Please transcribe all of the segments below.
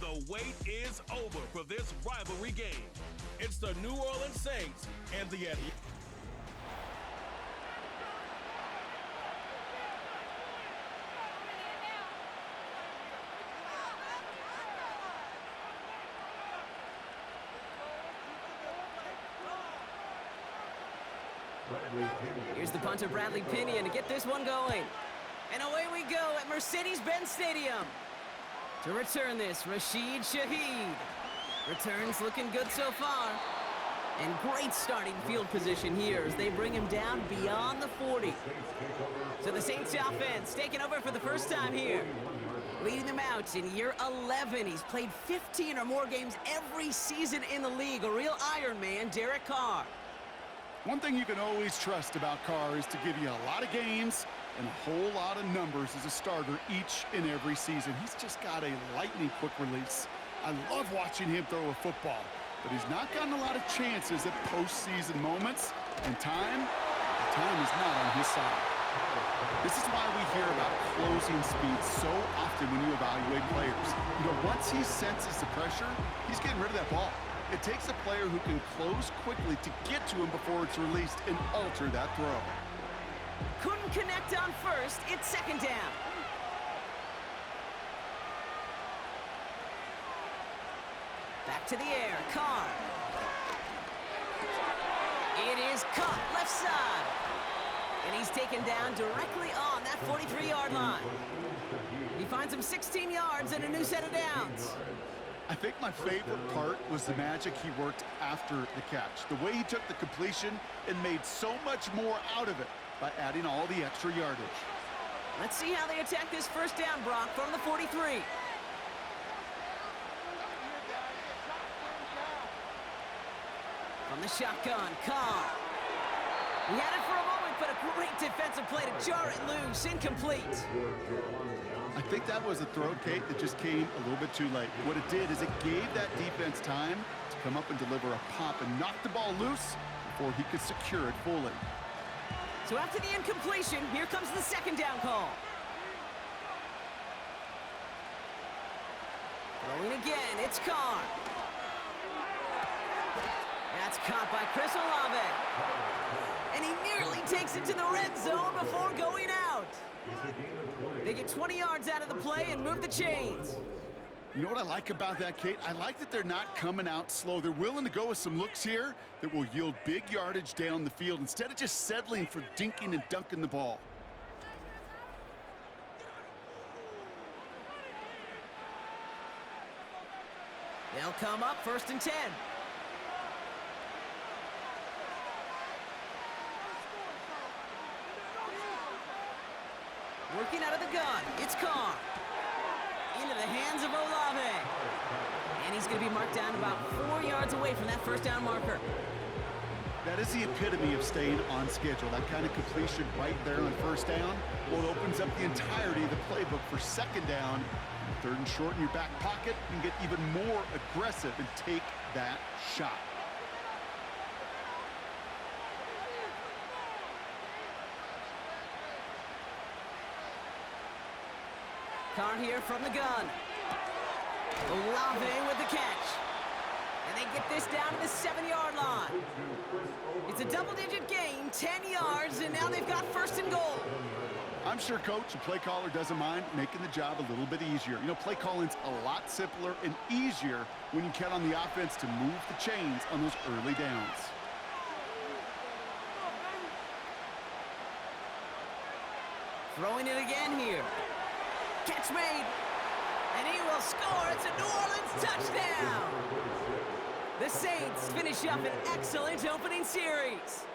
the wait is over for this rivalry game. It's the New Orleans Saints and the Atlanta. Here's the punter, Bradley Pinion, to get this one going. And away we go at Mercedes-Benz Stadium. To return this, Rashid Shaheed. Returns looking good so far. And great starting field position here as they bring him down beyond the 40. So the Saints offense taking over for the first time here. Leading them out in year 11. He's played 15 or more games every season in the league. A real Iron Man, Derek Carr. One thing you can always trust about Carr is to give you a lot of games and a whole lot of numbers as a starter each and every season. He's just got a lightning quick release. I love watching him throw a football, but he's not gotten a lot of chances at postseason moments, and time is not on his side. This is why we hear about closing speed so often when you evaluate players. You know, once he senses the pressure, he's getting rid of that ball. It takes a player who can close quickly to get to him before it's released and alter that throw. Couldn't connect on first. It's second down. Back to the air. Carr. It is caught left side. And he's taken down directly on that 43-yard line. He finds him 16 yards and a new set of downs. I think my favorite part was the magic he worked after the catch. The way he took the completion and made so much more out of it by adding all the extra yardage. Let's see how they attack this first down, Brock, from the 43. From the shotgun, Carr. He had it for a moment, but a great defensive play to jar it loose. Incomplete. I think that was a throw, Kate, that just came a little bit too late. What it did is it gave that defense time to come up and deliver a pop and knock the ball loose before he could secure it fully. So after the incompletion, here comes the second down call. Throwing again, it's Carr. That's caught by Chris Olave. And he nearly takes it to the red zone before going out. They get 20 yards out of the play and move the chains. You know what I like about that, Kate? I like that they're not coming out slow. They're willing to go with some looks here that will yield big yardage down the field instead of just settling for dinking and dunking the ball. They'll come up first and 10. Working out of the gun, it's Carr. Into the hands of Olave. And he's going to be marked down about 4 yards away from that first down marker. That is the epitome of staying on schedule. That kind of completion right there on first down, well, it opens up the entirety of the playbook for second down. Third and short in your back pocket, you can get even more aggressive and take that shot. Carr here from the gun. Olave with the catch. And they get this down to the 7-yard line. It's a double-digit gain, 10 yards, and now they've got first and goal. I'm sure coach and play caller doesn't mind making the job a little bit easier. You know, play calling's a lot simpler and easier when you count on the offense to move the chains on those early downs. Throwing it again here. Catch made. And he will score. It's a New Orleans touchdown. The Saints finish up an excellent opening series.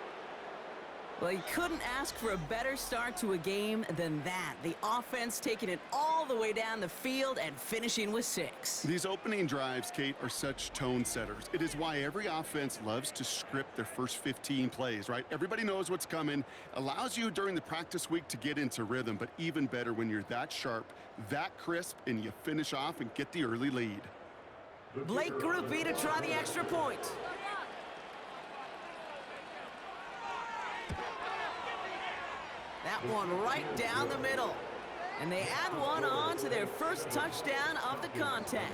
Well, you couldn't ask for a better start to a game than that. The offense taking it all the way down the field and finishing with 6. These opening drives, Kate, are such tone setters. It is why every offense loves to script their first 15 plays, right? Everybody knows what's coming. Allows you during the practice week to get into rhythm, but even better when you're that sharp, that crisp, and you finish off and get the early lead. Blake Groupie to try the extra point. That one right down the middle. And they add one on to their first touchdown of the contest.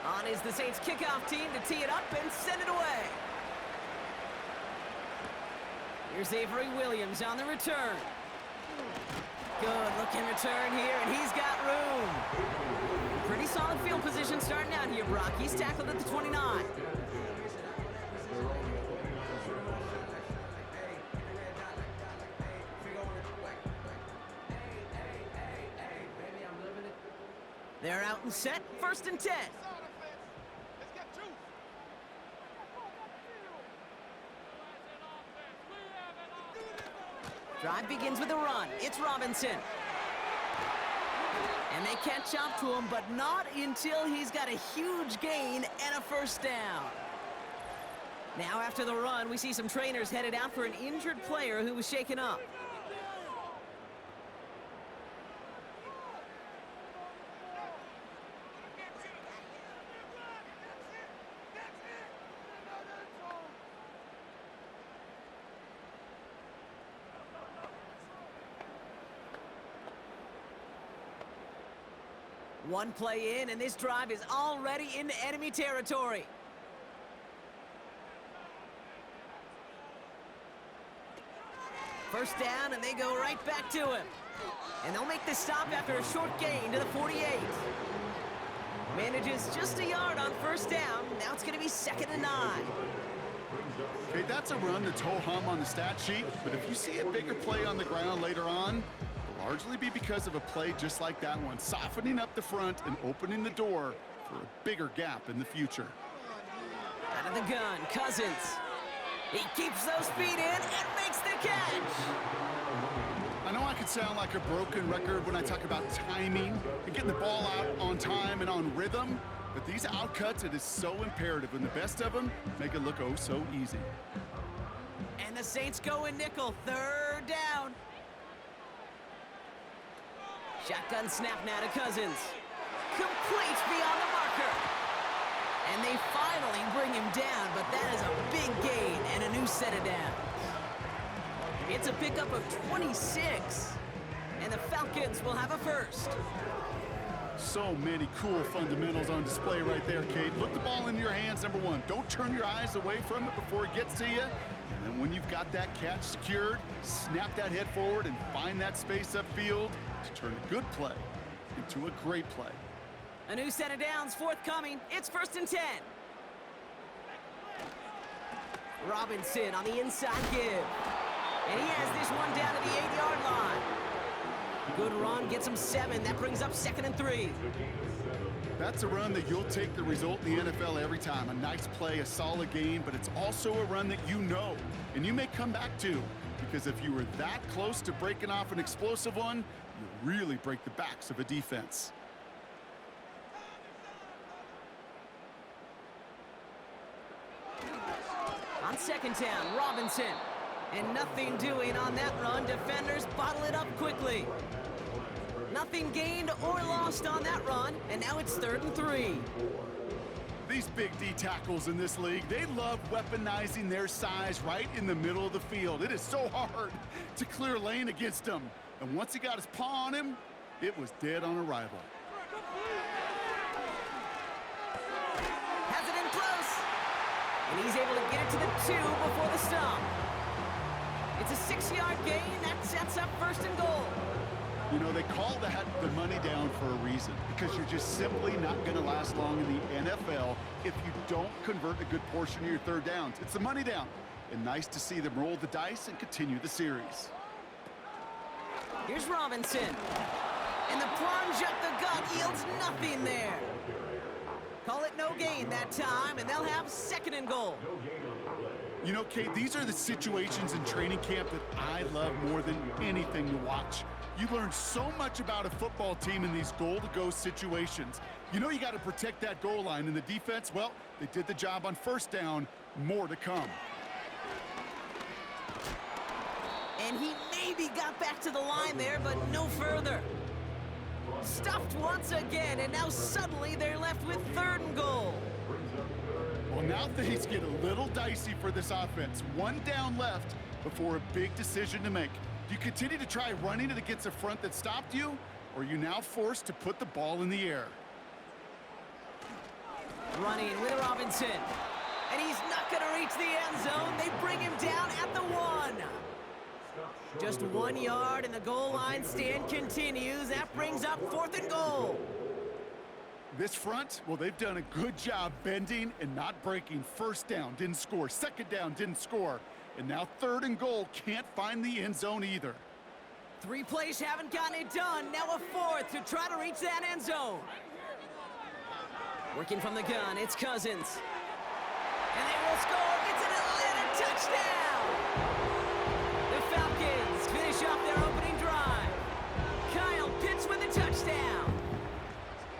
On is the Saints kickoff team to tee it up and send it away. Here's Avery Williams on the return. Good looking return here, and he's got room. Pretty solid field position starting out here, Brock. He's tackled at the 29. They're out and set, 1st and 10. Drive begins with a run. It's Robinson. And they catch up to him, but not until he's got a huge gain and a first down. Now after the run, we see some trainers headed out for an injured player who was shaken up. One play in, and this drive is already into enemy territory. First down, and they go right back to him. And they'll make the stop after a short gain to the 48. Manages just a yard on first down. Now it's going to be 2nd and 9. Okay, that's a run that's ho-hum on the stat sheet, but if you see a bigger play on the ground later on, largely be because of a play just like that one, softening up the front and opening the door for a bigger gap in the future. Out of the gun, Cousins. He keeps those feet in and makes the catch. I know I could sound like a broken record when I talk about timing and getting the ball out on time and on rhythm, but these outcuts, it is so imperative, and the best of them make it look oh so easy. And the Saints go in nickel, 3rd down. Shotgun snap now to Cousins. Complete beyond the marker. And they finally bring him down, but that is a big gain and a new set of downs. It's a pickup of 26. And the Falcons will have a first. So many cool fundamentals on display right there, Kate. Look the ball into your hands, number one. Don't turn your eyes away from it before it gets to you. And then when you've got that catch secured, snap that head forward and find that space upfield to turn a good play into a great play. A new set of downs forthcoming. It's 1st and 10. Robinson on the inside give. And he has this one down to the 8-yard line. Good run, gets him 7. That brings up 2nd and 3. That's a run that you'll take the result in the NFL every time. A nice play, a solid game, but it's also a run that you know and you may come back to, because if you were that close to breaking off an explosive one, you really break the backs of a defense. On 2nd down, Robinson. And nothing doing on that run. Defenders bottle it up quickly. Nothing gained or lost on that run, and now it's 3rd and 3. These big D tackles in this league, they love weaponizing their size right in the middle of the field. It is so hard to clear lane against them. And once he got his paw on him, it was dead on arrival. Has it in close. And he's able to get it to the 2 before the stop. It's a 6-yard gain. That sets up 1st and goal. You know, they call that the money down for a reason, because you're just simply not going to last long in the NFL if you don't convert a good portion of your 3rd downs. It's the money down. And nice to see them roll the dice and continue the series. Here's Robinson. And the plunge up the gut yields nothing there. Call it no gain that time, and they'll have 2nd and goal. You know, Kate, these are the situations in training camp that I love more than anything to watch. You learn so much about a football team in these goal-to-go situations. You know you got to protect that goal line, and the defense, well, they did the job on 1st down. More to come. And he maybe got back to the line there, but no further. Stuffed once again, and now suddenly they're left with 3rd and goal. Well, now things get a little dicey for this offense. 1 down left before a big decision to make. Do you continue to try running it against a front that stopped you, or are you now forced to put the ball in the air? Running with Robinson. And he's not going to reach the end zone. They bring him down at the 1. Just 1 yard, and the goal line stand continues. That brings up 4th and goal. This front, well, they've done a good job bending and not breaking. 1st down, didn't score. 2nd down, didn't score. And now 3rd and goal, can't find the end zone either. 3 plays haven't gotten it done. Now a 4th to try to reach that end zone. Working from the gun, it's Cousins. And they will score. It's an Atlanta touchdown. The Falcons finish off their opening drive. Kyle Pitts with a touchdown.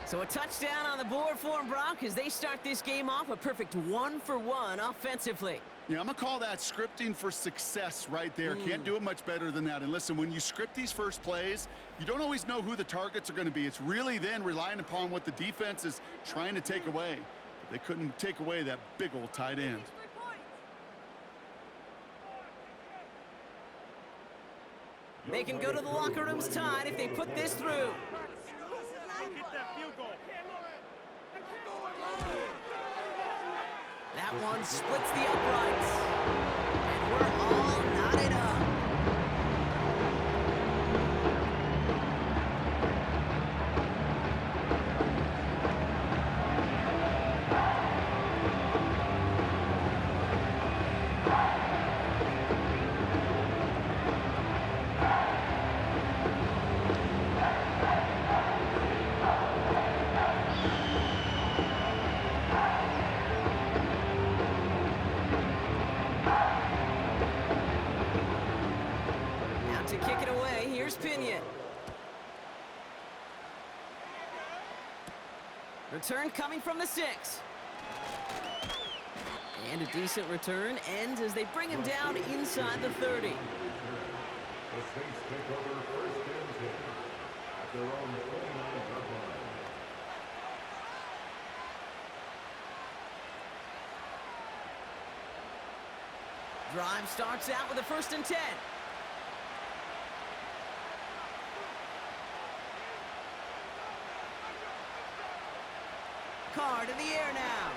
So a touchdown on the board for them, Brock, as they start this game off a perfect 1-for-1 offensively. Yeah, I'm going to call that scripting for success right there. Can't do it much better than that. And listen, when you script these first plays, you don't always know who the targets are going to be. It's really then relying upon what the defense is trying to take away. But they couldn't take away that big old tight end. They can go to the locker rooms tied if they put this through. That one splits the uprights. And we're all knotted up. Return coming from the 6. And a decent return ends as they bring him down inside the 30. The Saints take over 1st and 10 at their own 49-yard line. Drive starts out with a 1st and 10. Carr to the air now.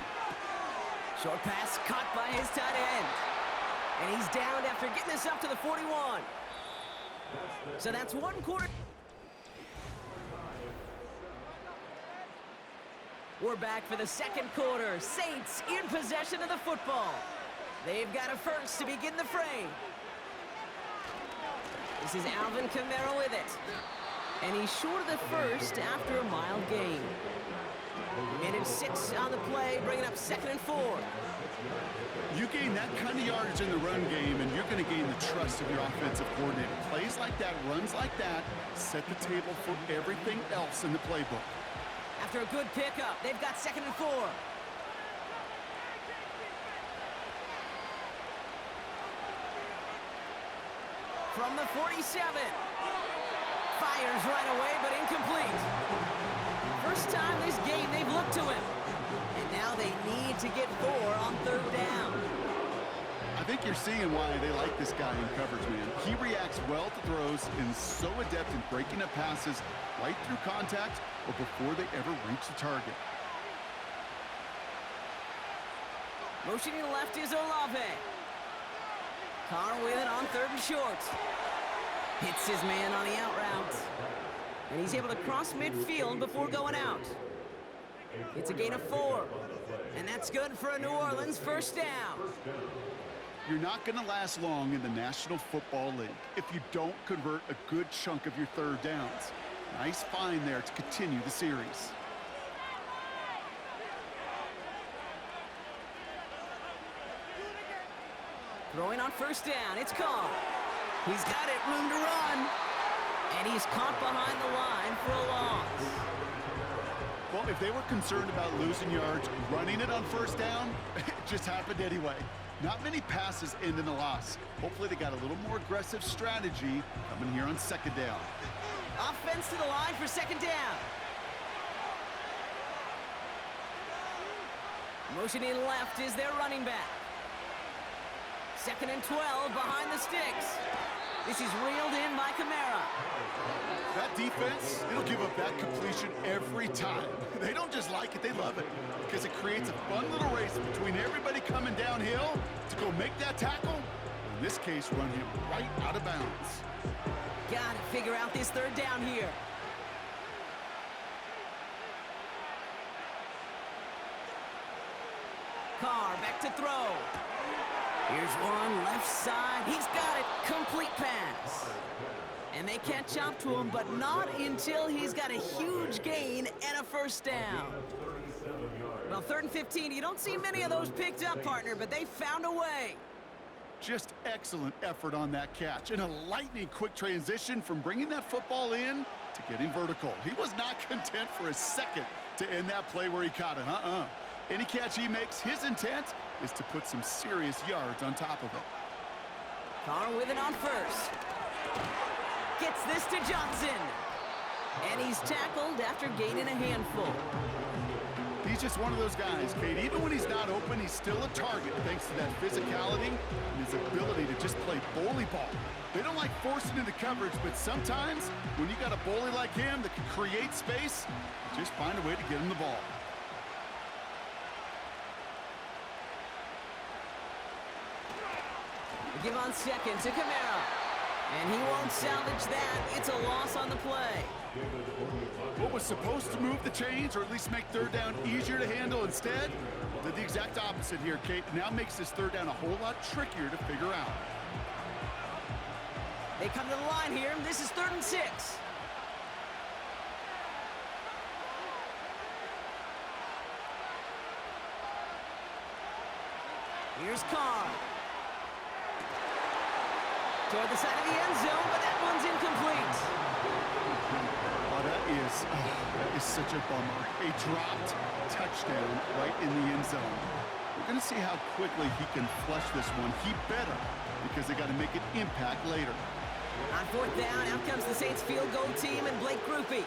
Short pass caught by his tight end. And he's downed after getting this up to the 41. So that's 1 quarter. We're back for the 2nd quarter. Saints in possession of the football. They've got a 1st to begin the fray. This is Alvin Kamara with it. And he's short of the 1st after a mild gain. Minute 6 on the play, bringing up 2nd and 4. You gain that kind of yardage in the run game, and you're going to gain the trust of your offensive coordinator. Plays like that, runs like that, set the table for everything else in the playbook. After a good pickup, they've got 2nd and 4. From the 47. Fires right away, but incomplete. First time this game they've looked to him. And now they need to get 4 on 3rd down. I think you're seeing why they like this guy in coverage, man. He reacts well to throws and is so adept in breaking up passes right through contact or before they ever reach the target. Motioning left is Olave. Carr with it on 3rd and short. Hits his man on the out route. And he's able to cross midfield before going out. It's a gain of 4. And that's good for a New Orleans 1st down. You're not going to last long in the National Football League if you don't convert a good chunk of your 3rd downs. Nice find there to continue the series. Throwing on 1st down, it's Carr. He's got it, room to run. And he's caught behind the line for a loss. Well, if they were concerned about losing yards, running it on 1st down, it just happened anyway. Not many passes end in a loss. Hopefully they got a little more aggressive strategy coming here on second down. Offense to the line for second down. Motioning left is their running back. 2nd and 12 behind the sticks. This is reeled in by Kamara. That defense, it'll give up that completion every time. They don't just like it, they love it. Because it creates a fun little race between everybody coming downhill to go make that tackle. In this case, run him right out of bounds. Gotta figure out this third down here. Carr back to throw. Here's one left side. He's got it. Complete pass. And they catch up to him, but not until he's got a huge gain and a first down. Well, 3rd and 15, you don't see many of those picked up, partner, but they found a way. Just excellent effort on that catch. And a lightning quick transition from bringing that football in to getting vertical. He was not content for a second to end that play where he caught it. Any catch he makes, his intent is to put some serious yards on top of it. Carr with it on first. Gets this to Johnson. And he's tackled after gaining a handful. He's just one of those guys, Kate. Even when he's not open, he's still a target thanks to that physicality and his ability to just play bully ball. They don't like forcing into coverage, but sometimes when you got a bully like him that can create space, just find a way to get him the ball. Give on second to Kamara. And he won't salvage that. It's a loss on the play. What was supposed to move the chains, or at least make third down easier to handle instead, did the exact opposite here, Kate. Now makes this third down a whole lot trickier to figure out. They come to the line here. This is 3rd and 6. Here's Carr. Toward the side of the end zone, but that one's incomplete. Oh, that is such a bummer. A dropped touchdown right in the end zone. We're going to see how quickly he can flush this one. He better, because they got to make an impact later. On 4th down, out comes the Saints field goal team and Blake Grupe.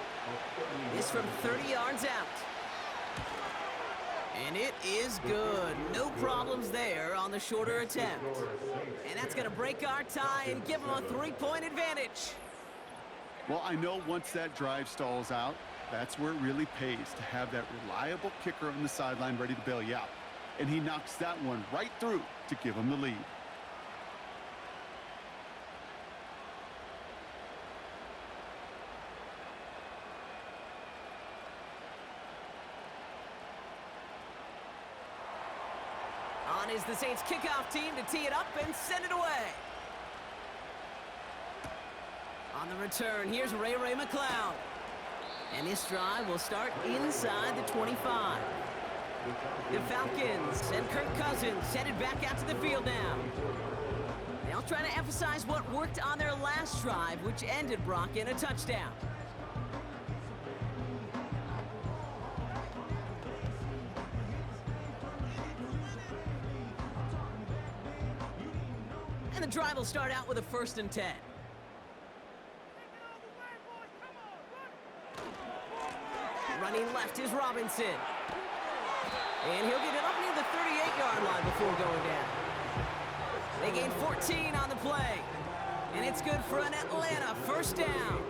This from 30 yards out. And it is good. No problems there on the shorter attempt. And that's going to break our tie and give them a 3-point advantage. Well, I know once that drive stalls out, that's where it really pays to have that reliable kicker on the sideline ready to bail you out. And he knocks that one right through to give him the lead. On is the Saints kickoff team to tee it up and send it away. On the return, here's Ray McLeod. And this drive will start inside the 25. The Falcons and Kirk Cousins headed back out to the field now. They'll try to emphasize what worked on their last drive, which ended, Brock, in a touchdown. And the drive will start out with a 1st and 10. Running left is Robinson. And he'll get it up near the 38-yard line before going down. They gain 14 on the play. And it's good for an Atlanta 1st down.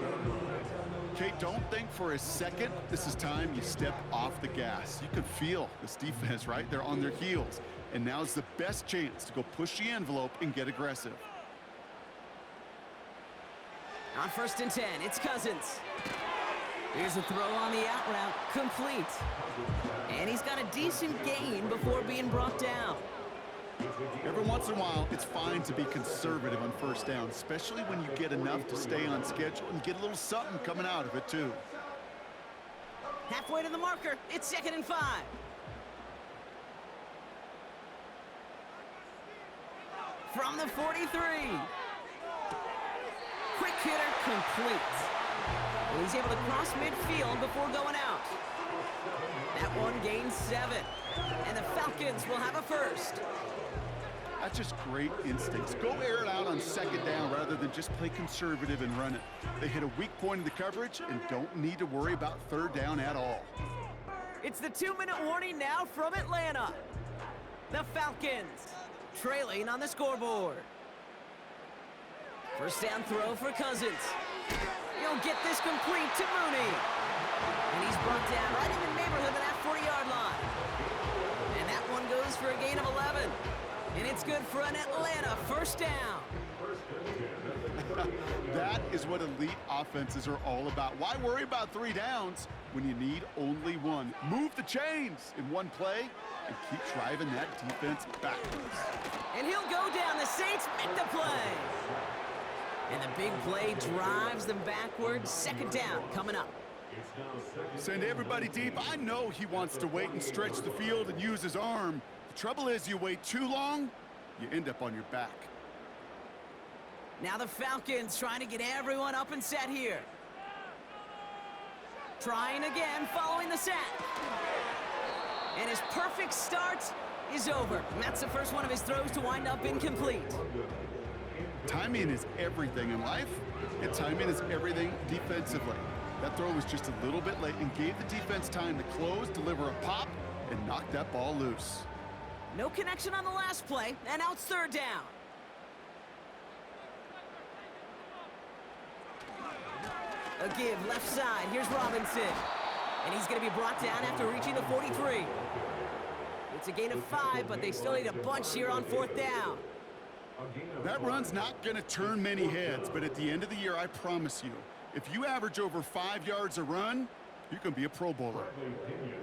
Kate, don't think for a second this is time you step off the gas. You can feel this defense, right? They're on their heels. And now's the best chance to go push the envelope and get aggressive. On 1st and 10, it's Cousins. Here's a throw on the out route, complete. And he's got a decent gain before being brought down. Every once in a while, it's fine to be conservative on 1st down, especially when you get enough to stay on schedule and get a little something coming out of it, too. Halfway to the marker, it's 2nd and 5. From the 43. Quick hitter, complete. And he's able to cross midfield before going out. That one gains 7. And the Falcons will have a 1st. That's just great instincts. Go air it out on second down rather than just play conservative and run it. They hit a weak point in the coverage and don't need to worry about third down at all. It's the 2-minute warning now from Atlanta. The Falcons trailing on the scoreboard. First down throw for Cousins. He'll get this complete to Mooney. And he's brought down right in the neighborhood of that 40-yard line. And that one goes for a gain of 11. And it's good for an Atlanta first down. That is what elite offenses are all about. Why worry about 3 downs when you need only 1? Move the chains in one play and keep driving that defense backwards. And he'll go down. The Saints make the play. And the big play drives them backwards. Second down coming up. Send everybody deep. I know he wants to wait and stretch the field and use his arm. The trouble is, you wait too long, you end up on your back. Now the Falcons trying to get everyone up and set here. Trying again following the sack. And his perfect start is over. And that's the first one of his throws to wind up incomplete. Timing is everything in life, and timing is everything defensively. That throw was just a little bit late and gave the defense time to close, deliver a pop, and knock that ball loose. No connection on the last play, and now it's third down. A give left side. Here's Robinson. And he's going to be brought down after reaching the 43. It's a gain of 5, but they still need a bunch here on fourth down. That run's not going to turn many heads, but at the end of the year, I promise you, if you average over 5 yards a run, you can be a Pro Bowler.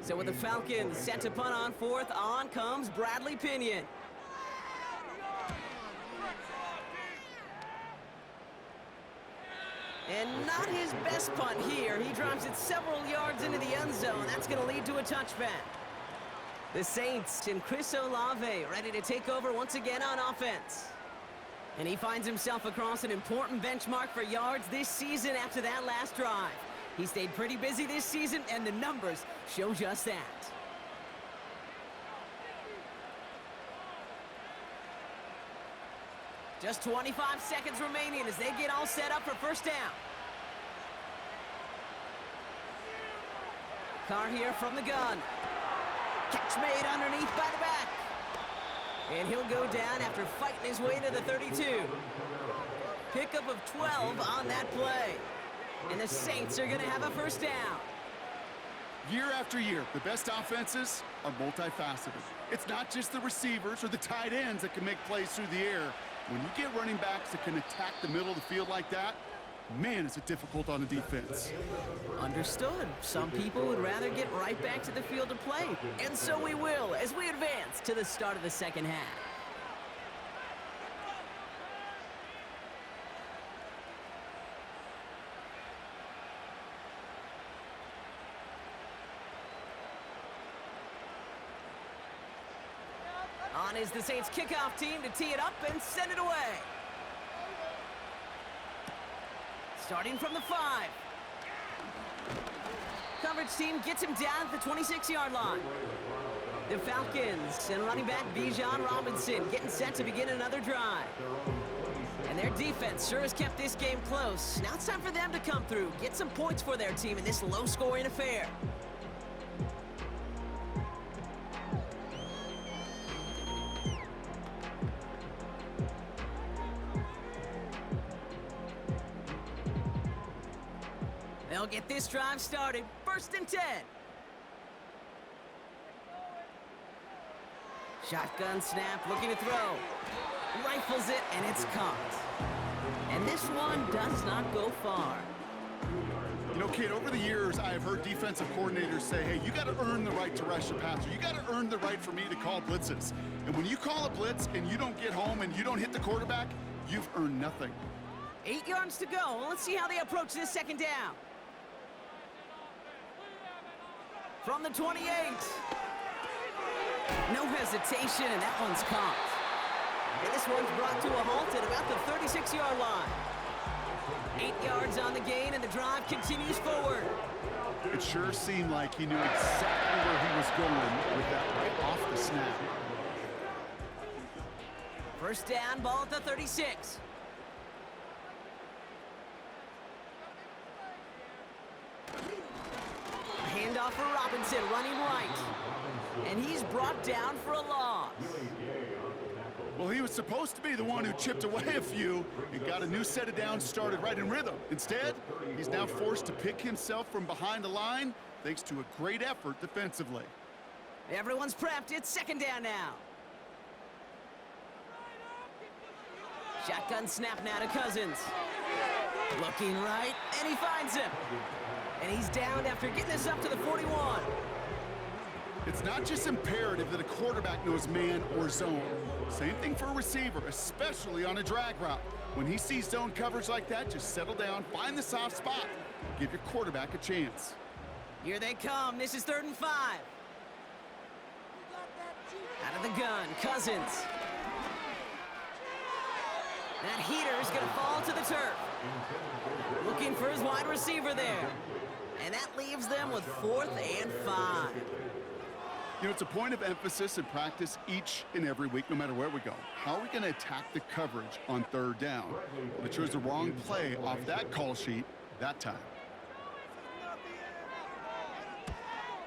So with the Falcons set to punt on fourth, on comes Bradley Pinion. And not his best punt here. He drives it several yards into the end zone. That's going to lead to a touchback. The Saints and Chris Olave ready to take over once again on offense. And he finds himself across an important benchmark for yards this season after that last drive. He stayed pretty busy this season, and the numbers show just that. Just 25 seconds remaining as they get all set up for first down. Carr here from the gun. Catch made underneath by the back. And he'll go down after fighting his way to the 32. Pickup of 12 on that play. And the Saints are going to have a first down. Year after year, the best offenses are multifaceted. It's not just the receivers or the tight ends that can make plays through the air. When you get running backs that can attack the middle of the field like that, man, is it difficult on the defense. Understood. Some people would rather get right back to the field to play. And so we will as we advance to the start of the second half. On is the Saints kickoff team to tee it up and send it away. Starting from the 5. Coverage team gets him down at the 26-yard line. The Falcons and running back Bijan Robinson getting set to begin another drive. And their defense sure has kept this game close. Now it's time for them to come through, get some points for their team in this low-scoring affair. They'll get this drive started. First and 10. Shotgun snap, looking to throw. Rifles it, and it's caught. And this one does not go far. You know, kid, over the years, I have heard defensive coordinators say, hey, you got to earn the right to rush a passer. You got to earn the right for me to call blitzes. And when you call a blitz and you don't get home and you don't hit the quarterback, you've earned nothing. 8 yards to go. Let's see how they approach this second down. From the 28. No hesitation, and that one's caught. And this one's brought to a halt at about the 36-yard line. 8 yards on the gain, and the drive continues forward. It sure seemed like he knew exactly where he was going with that right off the snap. First down, ball at the 36. Handoff for Robinson, running right. And he's brought down for a loss. Well, he was supposed to be the one who chipped away a few and got a new set of downs started right in rhythm. Instead, he's now forced to pick himself from behind the line thanks to a great effort defensively. Everyone's prepped. It's second down now. Shotgun snap now to Cousins. Looking right, and he finds him. And he's down after getting this up to the 41. It's not just imperative that a quarterback knows man or zone. Same thing for a receiver, especially on a drag route. When he sees zone coverage like that, just settle down, find the soft spot, give your quarterback a chance. Here they come. This is 3rd and 5. Out of the gun, Cousins. That heater is going to fall to the turf. Looking for his wide receiver there. And that leaves them with 4th and 5. You know, it's a point of emphasis in practice each and every week, no matter where we go. How are we going to attack the coverage on 3rd down? They chose the wrong play off that call sheet that time.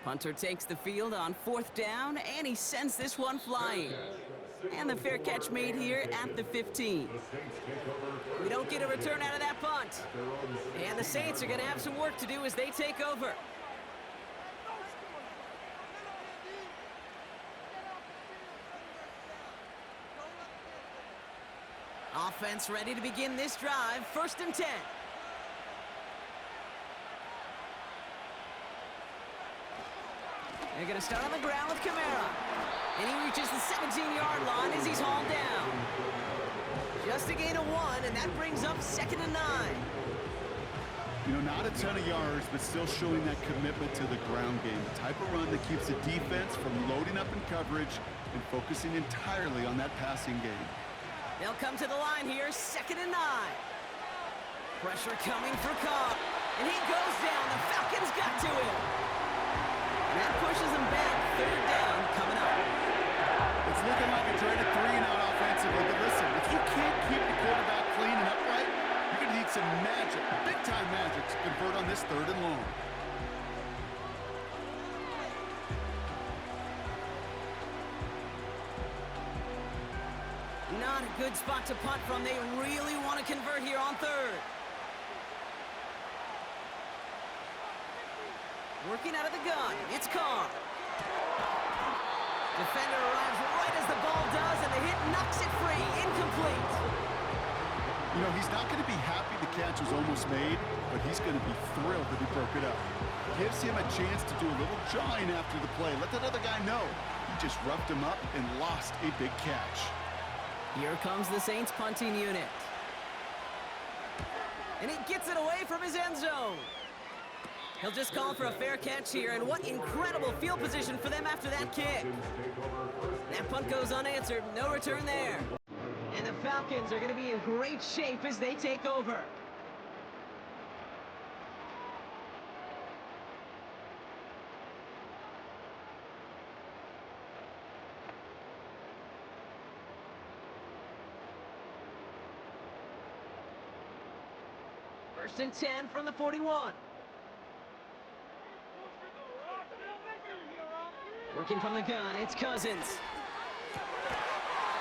Punter takes the field on 4th down, and he sends this one flying. And the fair catch made here at the 15. We don't get a return out of that punt. And the Saints are going to have some work to do as they take over. Offense ready to begin this drive. 1st and 10. They're going to start on the ground with Kamara. And he reaches the 17-yard line as he's hauled down. Just a gain of 1, and that brings up 2nd and 9. You know, not a ton of yards, but still showing that commitment to the ground game. The type of run that keeps the defense from loading up in coverage and focusing entirely on that passing game. They'll come to the line here, 2nd and 9. Pressure coming for Cobb. And he goes down. The Falcons got to him. And that pushes them back. 3rd down coming up. It's looking like a dreaded 3-and-out offensively, but listen, if you can't keep the quarterback clean and upright, you're going to need some magic, big-time magic, to convert on this 3rd and long. Not a good spot to punt from. They really want to convert here on 3rd. Working out of the gun, it's Carr. Defender arrives right as the ball does, and the hit knocks it free. Incomplete. You know, he's not going to be happy the catch was almost made, but he's going to be thrilled that he broke it up. Gives him a chance to do a little jawing after the play. Let that other guy know. He just roughed him up and lost a big catch. Here comes the Saints punting unit. And he gets it away from his end zone. He'll just call for a fair catch here, and what incredible field position for them after that kick. That punt goes unanswered, no return there. And the Falcons are going to be in great shape as they take over. First and 10 from the 41. Working from the gun, it's Cousins.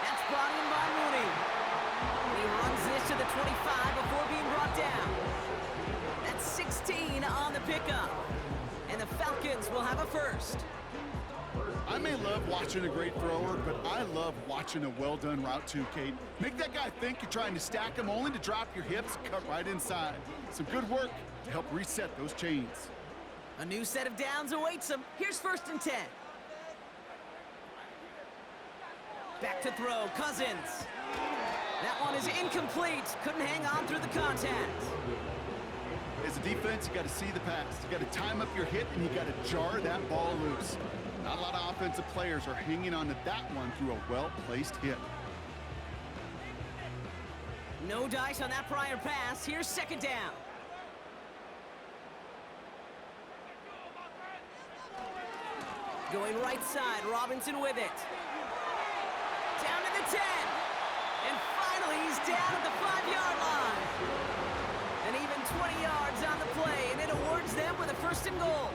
That's brought in by Mooney. And he runs this to the 25 before being brought down. That's 16 on the pickup. And the Falcons will have a first. I may love watching a great thrower, but I love watching a well-done route too, Kate. Make that guy think you're trying to stack him only to drop your hips and cut right inside. Some good work to help reset those chains. A new set of downs awaits him. Here's 1st and 10. Back to throw, Cousins. That one is incomplete. Couldn't hang on through the contact. As a defense, you got to see the pass. You got to time up your hit, and you got to jar that ball loose. Not a lot of offensive players are hanging on to that one through a well-placed hit. No dice on that prior pass. Here's 2nd down. Going right side, Robinson with it. Down to the 10. he's down at the 5-yard line. And even 20 yards on the play, and it awards them with a 1st and goal.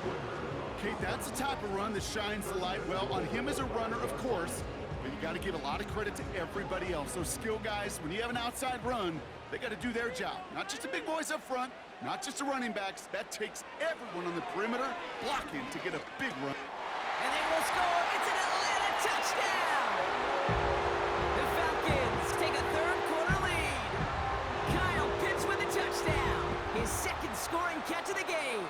Kate, that's the type of run that shines the light well on him as a runner, of course, but you got to give a lot of credit to everybody else. Those skill guys, when you have an outside run, they got to do their job. Not just the big boys up front, not just the running backs. That takes everyone on the perimeter blocking to get a big run. And they will score. It's an Atlanta touchdown. The Falcons take a 3rd quarter lead. Kyle Pitts with a touchdown. His 2nd scoring catch of the game.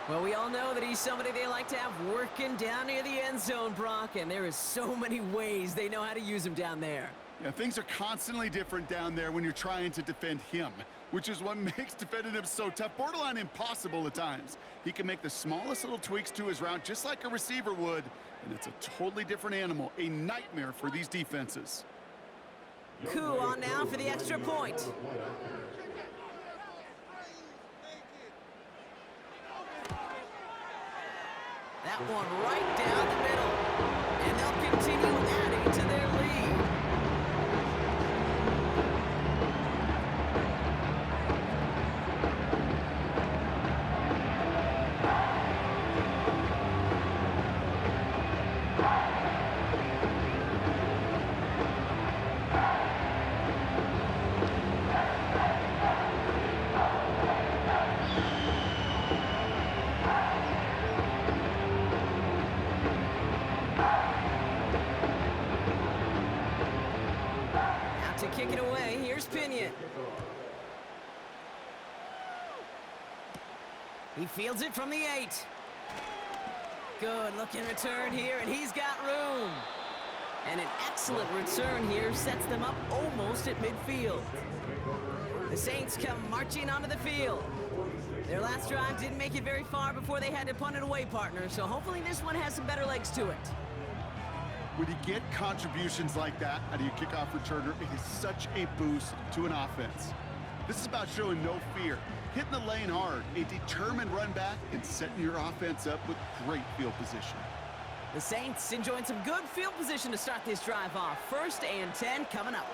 Well, we all know that he's somebody they like to have working down near the end zone, Brock, and there is so many ways they know how to use him down there. Yeah, things are constantly different down there when you're trying to defend him, which is what makes defending him so tough, borderline impossible at times. He can make the smallest little tweaks to his route just like a receiver would, and it's a totally different animal, a nightmare for these defenses. Coup on now for the extra point. That one right down the middle. And they'll continue adding to their lead. Kick it away. Here's Pinion. He fields it from the 8. Good looking return here, and he's got room. And an excellent return here sets them up almost at midfield. The Saints come marching onto the field. Their last drive didn't make it very far before they had to punt it away, partner, so hopefully this one has some better legs to it. When you get contributions like that out of your kickoff returner, it is such a boost to an offense. This is about showing no fear, hitting the lane hard, a determined run back, and setting your offense up with great field position. The Saints enjoying some good field position to start this drive off. 1st and 10 coming up.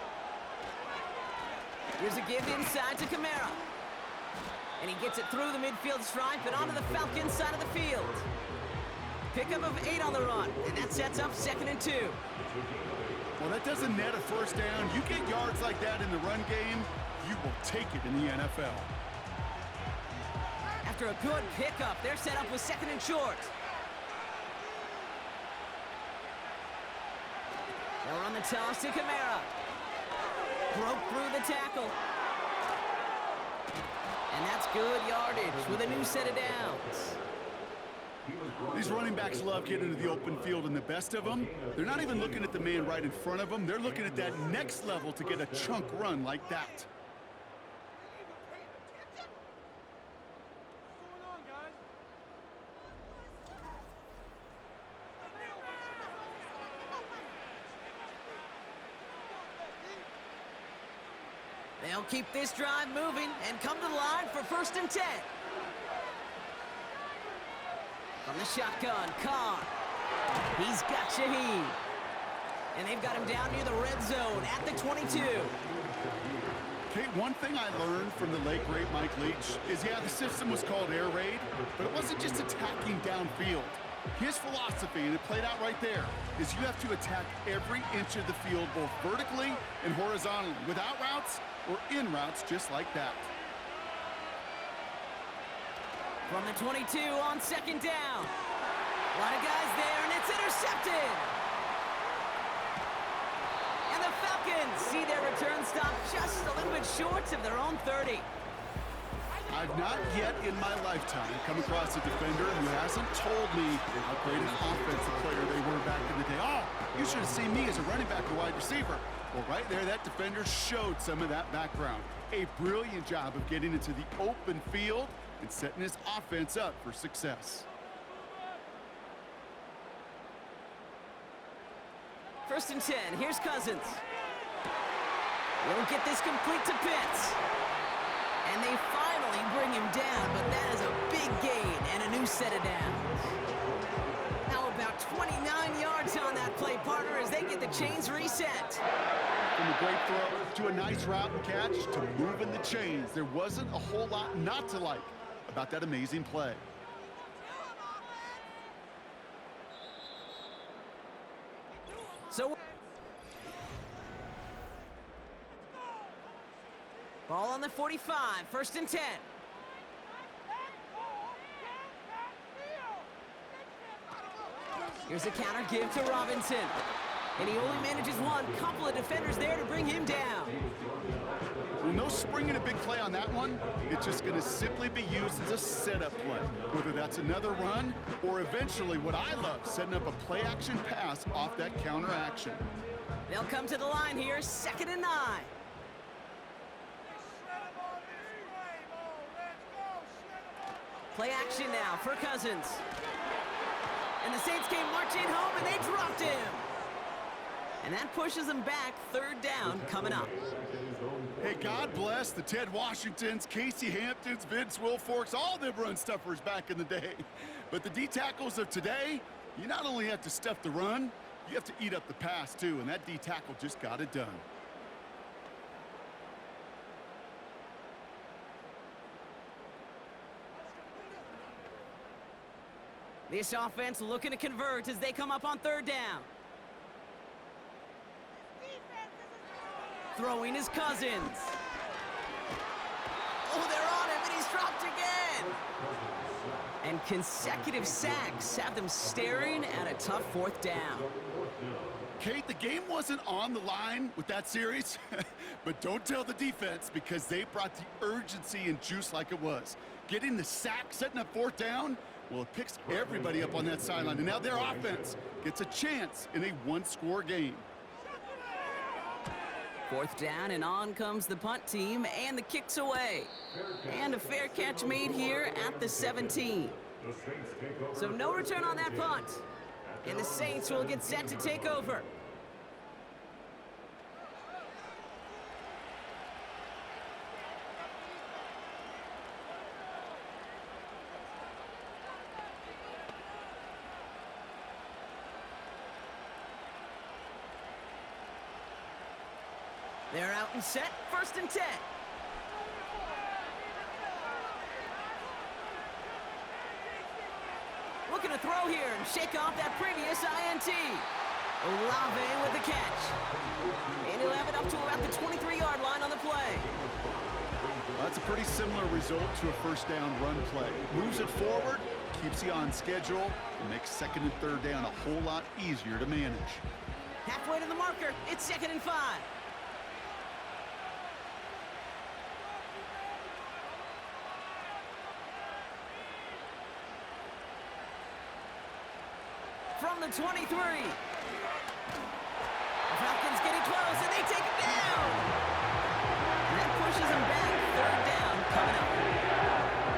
Here's a give inside to Kamara. And he gets it through the midfield stripe and onto the Falcons side of the field. Pickup of 8 on the run, and that sets up 2nd and 2. Well, that doesn't net a 1st down. You get yards like that in the run game, you will take it in the NFL. After a good pickup, they're set up with 2nd and short. They'll run the toss to Kamara. Broke through the tackle. And that's good yardage with a new set of downs. These running backs love getting into the open field, and the best of them, they're not even looking at the man right in front of them. They're looking at that next level to get a chunk run like that. They'll keep this drive moving and come to the line for 1st and 10. From the shotgun, Carr. He's got Shaheed. And they've got him down near the red zone at the 22. Kate, one thing I learned from the late, great Mike Leach is, yeah, the system was called air raid, but it wasn't just attacking downfield. His philosophy, and it played out right there, is you have to attack every inch of the field, both vertically and horizontally, without routes or in routes just like that. From the 22 on 2nd down. A lot of guys there, and it's intercepted. And the Falcons see their return stop just a little bit short of their own 30. I've not yet in my lifetime come across a defender who hasn't told me how great an offensive player they were back in the day. Oh, you should have seen me as a running back or wide receiver. Well, right there, that defender showed some of that background. A brilliant job of getting into the open field and setting his offense up for success. 1st and 10, here's Cousins. Won't get this complete to Pitts. And they finally bring him down, but that is a big gain and a new set of downs. Now about 29 yards on that play, partner, as they get the chains reset. from a great throw to a nice route and catch to moving the chains. There wasn't a whole lot not to like about that amazing play. So, ball on the 45, 1st and 10. Here's a counter give to Robinson. And he only manages one. Couple of defenders there to bring him down. Well, no springing a big play on that one. It's just going to simply be used as a setup play. Whether that's another run or eventually what I love, setting up a play-action pass off that counter action. They'll come to the line here, 2nd and 9. Play action now for Cousins. And the Saints came marching home, and they dropped him. And that pushes them back, 3rd down coming up. Hey, God bless the Ted Washingtons, Casey Hamptons, Vince Wilforks, all them run stuffers back in the day. But the D-tackles of today, you not only have to stuff the run, you have to eat up the pass too, and that D-tackle just got it done. This offense looking to convert as they come up on 3rd down. Throwing his Cousins. Oh, they're on him, and he's dropped again. And consecutive sacks have them staring at a tough 4th down. Kate, the game wasn't on the line with that series, but don't tell the defense because they brought the urgency and juice like it was. Getting the sack, setting up 4th down, well, it picks everybody up on that sideline. And now their offense gets a chance in a one-score game. 4th down, and on comes the punt team, and the kick's away. And a fair catch made here at the 17. So no return on that punt. And the Saints will get set to take over. They're out and set, 1st and 10. Looking to throw here and shake off that previous INT. Olave with the catch. And he'll have it up to about the 23-yard line on the play. That's a pretty similar result to a 1st down run play. Moves it forward, keeps you on schedule, and makes 2nd and 3rd down a whole lot easier to manage. Halfway to the marker, it's 2nd and 5. From the 23. The Falcons getting close, and they take it down. And that pushes them back. 3rd down coming up.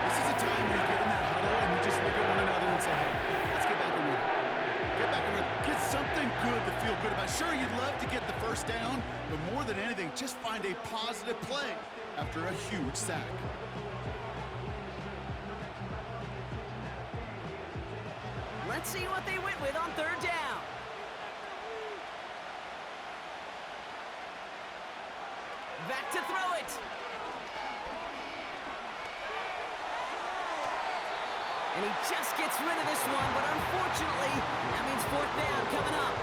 This is a time where you get in that huddle and you just look at one another and say, hey, let's get back and win. Get back and win. Get something good to feel good about. Sure, you'd love to get the 1st down, but more than anything, just find a positive play after a huge sack. Let's see what they went with on 3rd down. Back to throw it. And he just gets rid of this one, but unfortunately, that means 4th down coming up.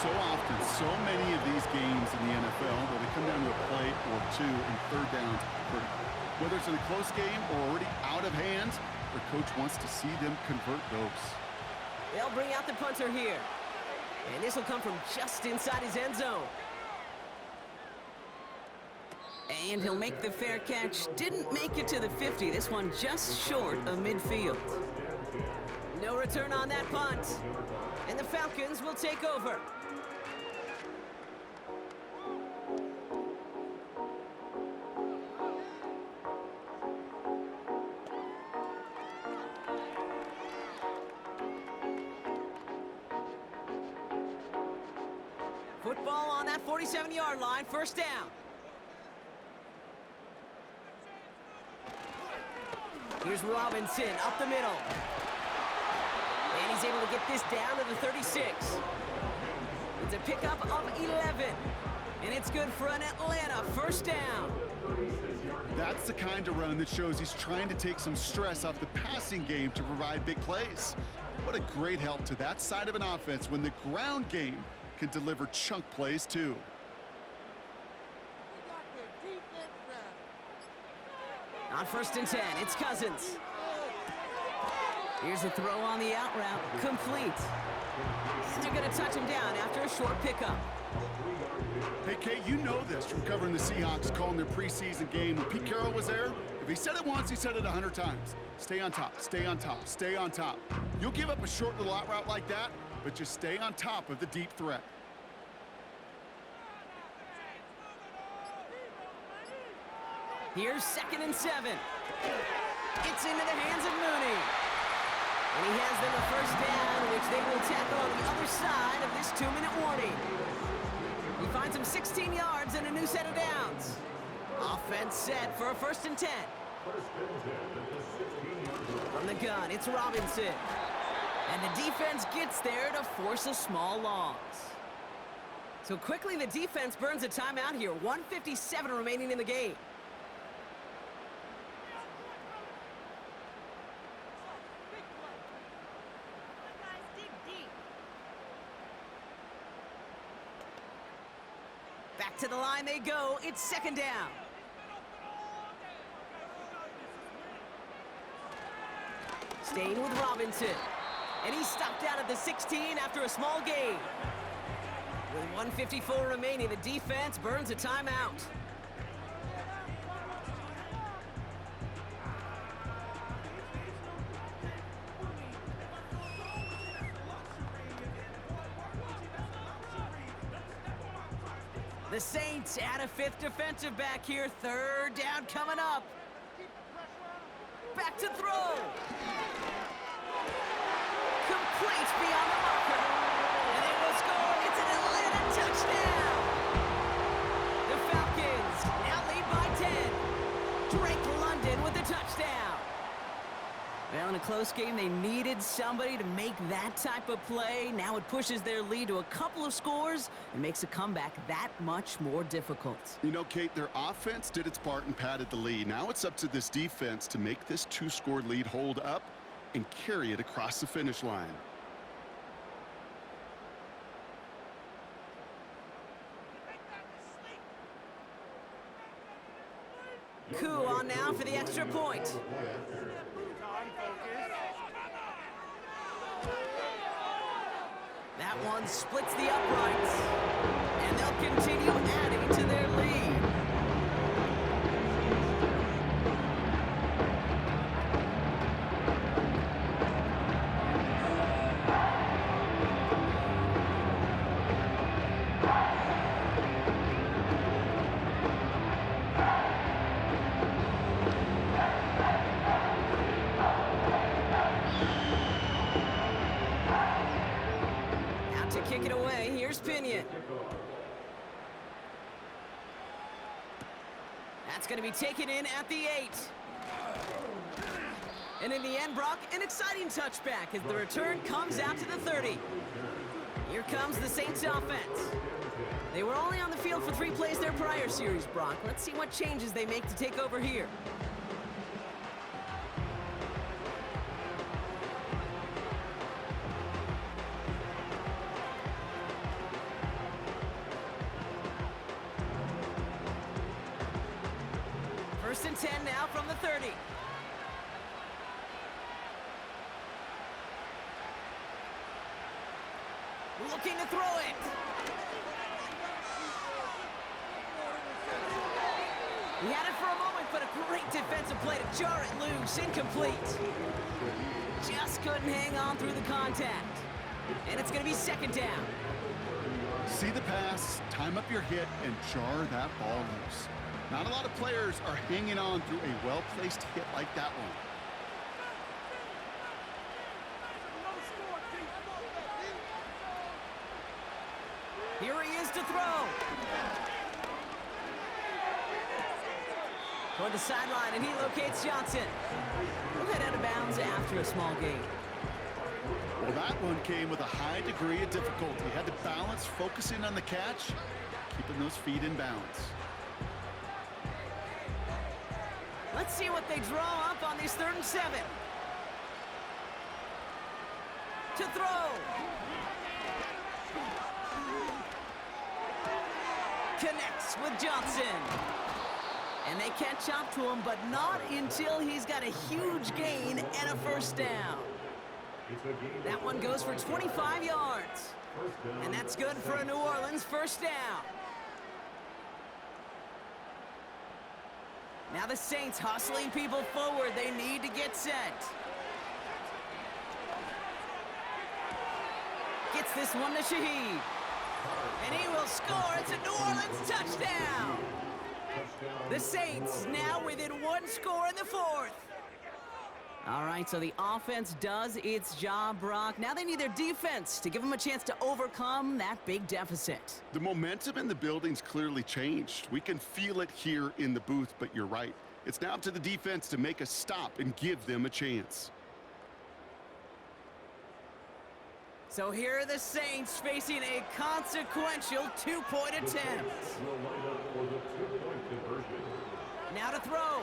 So often, so many of these games in the NFL where they come down to a play or two and 3rd downs are critical. Whether it's in a close game or already out of hand, their coach wants to see them convert those. They'll bring out the punter here. And this will come from just inside his end zone. And he'll make the fair catch. Didn't make it to the 50. This one just short of midfield. No return on that punt. And the Falcons will take over. Football on that 47-yard line, 1st down. Here's Robinson up the middle. And he's able to get this down to the 36. It's a pickup of 11. And it's good for an Atlanta first down. That's the kind of run that shows he's trying to take some stress off the passing game to provide big plays. What a great help to that side of an offense when the ground game can deliver chunk plays too. On 1st and 10, it's Cousins. Here's a throw on the out route, complete. And they're gonna touch him down after a short pickup. Hey, Kate, you know this from covering the Seahawks, calling their preseason game. When Pete Carroll was there, if he said it once, he said it 100 times. Stay on top, stay on top, stay on top. You'll give up a short little out route like that, but just stay on top of the deep threat. Here's 2nd and 7. It's into the hands of Mooney. And he has them a first down, which they will tackle on the other side of this 2-minute warning. He finds him 16 yards and a new set of downs. Offense set for a 1st and 10. From the gun, it's Robinson. And the defense gets there to force a small loss. So quickly the defense burns a timeout here. 1:57 remaining in the game. Back to the line they go. It's 2nd down. Staying with Robinson. And he's stopped out at the 16 after a small gain. With 1:54 remaining, the defense burns a timeout. The Saints add a 5th defensive back here. 3rd down coming up. Back to throw. Complete beyond the marker. And they will score. It's an Atlanta touchdown. The Falcons now lead by 10. Drake London with the touchdown. Well, in a close game, they needed somebody to make that type of play. Now it pushes their lead to a couple of scores and makes a comeback that much more difficult. You know, Kate, their offense did its part and padded the lead. Now it's up to this defense to make this 2-score lead hold up and carry it across the finish line. Coup on now for the extra point. That one splits the uprights, and they'll continue adding to their lead. Kick it away. Here's Pinion. That's going to be taken in at the 8. And in the end, Brock, an exciting touchback as the return comes out to the 30. Here comes the Saints offense. They were only on the field for 3 plays their prior series, Brock. Let's see what changes they make to take over here. First and 10 now from the 30. Looking to throw it. He had it for a moment, but a great defensive play to jar it loose. Incomplete. Just couldn't hang on through the contact. And it's going to be 2nd down. See the pass, time up your hit, and jar that ball loose. Not a lot of players are hanging on through a well-placed hit like that one. Here he is to throw. Toward the sideline, and he locates Johnson. We'll head out of bounds after a small gain. Well, that one came with a high degree of difficulty. Had to balance focusing on the catch. keeping those feet in bounds. Let's see what they draw up on this 3rd and 7. To throw. Connects with Johnson. And they catch up to him, but not until he's got a huge gain and a 1st down. That one goes for 25 yards. And that's good for a New Orleans 1st down. Now the Saints hustling people forward. They need to get set. Gets this one to Shaheed. And he will score. It's a New Orleans touchdown. The Saints now within 1 score in the 4th. All right, so the offense does its job, Brock. Now they need their defense to give them a chance to overcome that big deficit. The momentum in the building's clearly changed. We can feel it here in the booth, but you're right. It's now up to the defense to make a stop and give them a chance. So here are the Saints facing a consequential 2-point attempt. Now to throw.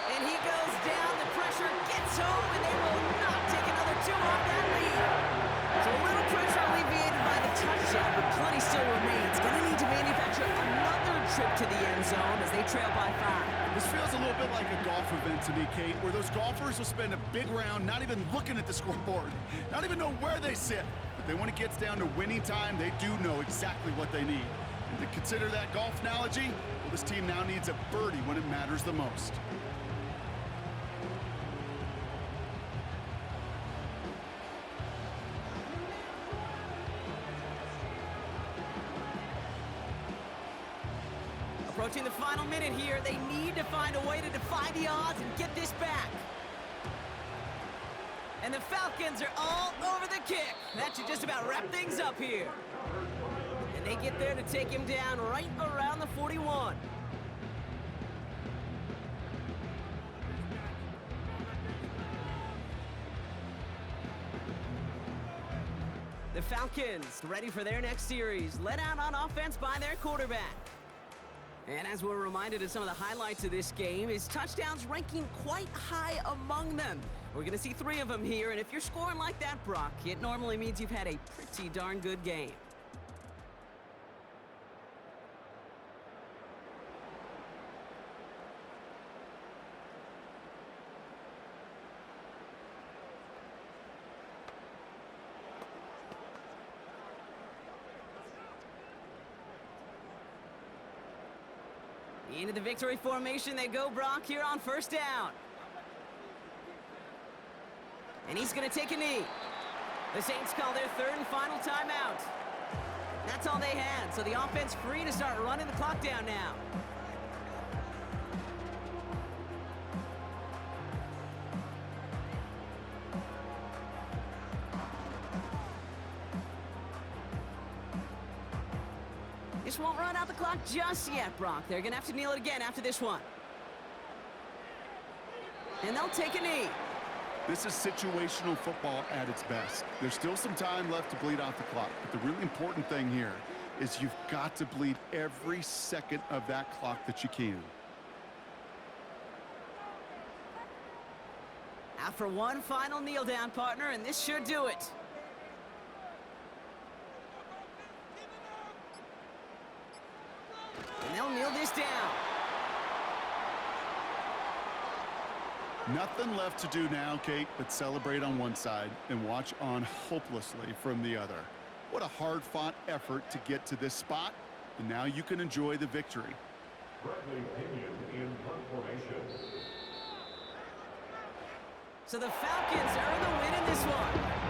And he goes down, the pressure gets home, and they will not take another 2 off that lead. So a little pressure alleviated by the touchdown, but plenty still remains. Gonna need to manufacture another trip to the end zone as they trail by 5. This feels a little bit like a golf event to me, Kate, where those golfers will spend a big round not even looking at the scoreboard, not even know where they sit. But then when it gets down to winning time, they do know exactly what they need. And to consider that golf analogy, well, this team now needs a birdie when it matters the most. Approaching the final minute here, they need to find a way to defy the odds and get this back. And the Falcons are all over the kick. That should just about wrap things up here. And they get there to take him down right around the 41. The Falcons ready for their next series, led out on offense by their quarterback. And as we're reminded of some of the highlights of this game, his touchdowns ranking quite high among them. We're going to see 3 of them here, and if you're scoring like that, Brock, it normally means you've had a pretty darn good game. Into the victory formation they go, Brock, here on 1st down. And he's going to take a knee. The Saints call their 3rd and final timeout. That's all they had, so the offense free to start running the clock down now. This won't run out the clock just yet, Brock. They're going to have to kneel it again after this one. And they'll take a knee. This is situational football at its best. There's still some time left to bleed off the clock, but the really important thing here is you've got to bleed every second of that clock that you can. Out for one final kneel down, partner, and this should do it. And they'll kneel this down. Nothing left to do now, Kate, but celebrate on one side and watch on hopelessly from the other. What a hard-fought effort to get to this spot, and now you can enjoy the victory. Bradley Pinion in punt formation. So the Falcons earn the win in this one.